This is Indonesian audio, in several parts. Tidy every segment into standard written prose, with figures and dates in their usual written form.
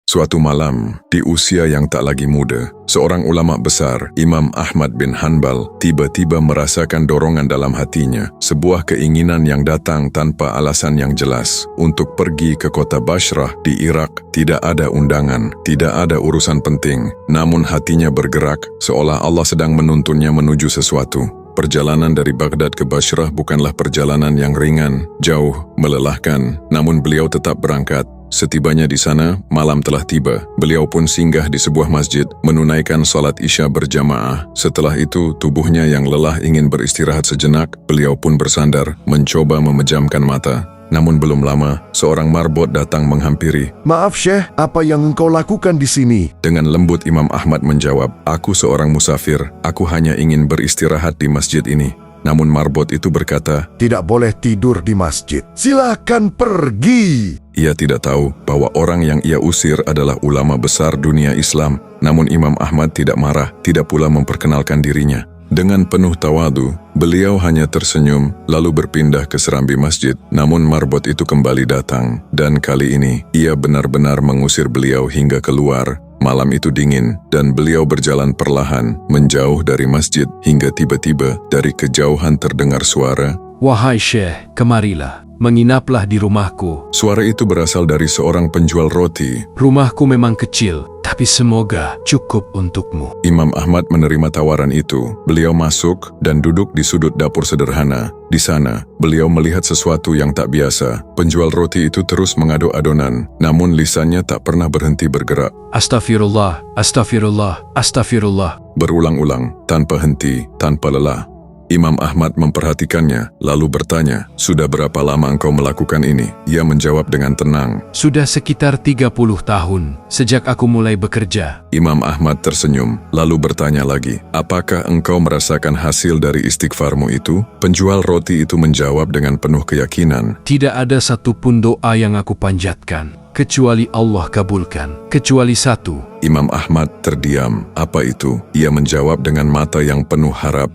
Suatu malam, di usia yang tak lagi muda, seorang ulama besar, Imam Ahmad bin Hanbal, tiba-tiba merasakan dorongan dalam hatinya, sebuah keinginan yang datang tanpa alasan yang jelas, untuk pergi ke kota Bashrah di Irak. Tidak ada undangan, tidak ada urusan penting, namun hatinya bergerak, seolah Allah sedang menuntunnya menuju sesuatu. Perjalanan dari Baghdad ke Bashrah bukanlah perjalanan yang ringan, jauh, melelahkan, namun beliau tetap berangkat. Setibanya di sana, malam telah tiba. Beliau pun singgah di sebuah masjid, menunaikan salat Isya berjamaah. Setelah itu, tubuhnya yang lelah ingin beristirahat sejenak, beliau pun bersandar, mencoba memejamkan mata. Namun belum lama, seorang marbot datang menghampiri. "Maaf Syekh, apa yang engkau lakukan di sini?" Dengan lembut Imam Ahmad menjawab, "Aku seorang musafir, aku hanya ingin beristirahat di masjid ini." Namun marbot itu berkata, "Tidak boleh tidur di masjid. Silakan pergi." Ia tidak tahu bahwa orang yang ia usir adalah ulama besar dunia Islam. Namun Imam Ahmad tidak marah, tidak pula memperkenalkan dirinya. Dengan penuh tawadu, beliau hanya tersenyum, lalu berpindah ke serambi masjid. Namun marbot itu kembali datang, dan kali ini ia benar-benar mengusir beliau hingga keluar. Malam itu dingin, dan beliau berjalan perlahan, menjauh dari masjid, hingga tiba-tiba dari kejauhan terdengar suara, "Wahai Syekh, kemarilah, menginaplah di rumahku." Suara itu berasal dari seorang penjual roti. "Rumahku memang kecil, tapi semoga cukup untukmu." Imam Ahmad menerima tawaran itu. Beliau masuk dan duduk di sudut dapur sederhana. Di sana, beliau melihat sesuatu yang tak biasa. Penjual roti itu terus mengaduk adonan, namun lisannya tak pernah berhenti bergerak. "Astagfirullah, astagfirullah, astagfirullah." Berulang-ulang, tanpa henti, tanpa lelah. Imam Ahmad memperhatikannya, lalu bertanya, "Sudah berapa lama engkau melakukan ini?" Ia menjawab dengan tenang. "Sudah sekitar 30 tahun, sejak aku mulai bekerja." Imam Ahmad tersenyum, lalu bertanya lagi, "Apakah engkau merasakan hasil dari istighfarmu itu?" Penjual roti itu menjawab dengan penuh keyakinan, "Tidak ada satupun doa yang aku panjatkan, kecuali Allah kabulkan, kecuali satu." Imam Ahmad terdiam. "Apa itu?" Ia menjawab dengan mata yang penuh harap,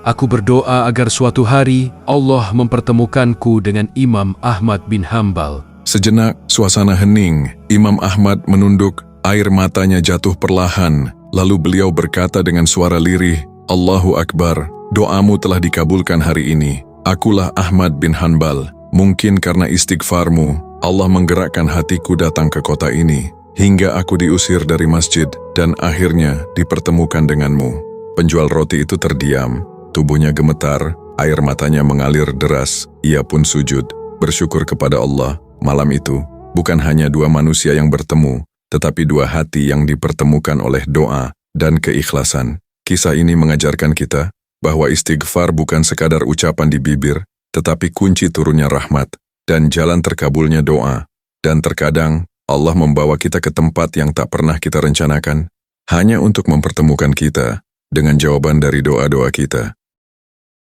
"Aku berdoa agar suatu hari Allah mempertemukanku dengan Imam Ahmad bin Hanbal." Sejenak, suasana hening. Imam Ahmad menunduk, air matanya jatuh perlahan. Lalu beliau berkata dengan suara lirih, "Allahu Akbar, doamu telah dikabulkan hari ini. Akulah Ahmad bin Hanbal. Mungkin karena istighfarmu, Allah menggerakkan hatiku datang ke kota ini, hingga aku diusir dari masjid, dan akhirnya dipertemukan denganmu." Penjual roti itu terdiam. Tubuhnya gemetar, air matanya mengalir deras. Ia pun sujud, bersyukur kepada Allah. Malam itu, bukan hanya dua manusia yang bertemu, tetapi dua hati yang dipertemukan oleh doa dan keikhlasan. Kisah ini mengajarkan kita bahwa istighfar bukan sekadar ucapan di bibir, tetapi kunci turunnya rahmat dan jalan terkabulnya doa. Dan terkadang, Allah membawa kita ke tempat yang tak pernah kita rencanakan, hanya untuk mempertemukan kita dengan jawaban dari doa-doa kita.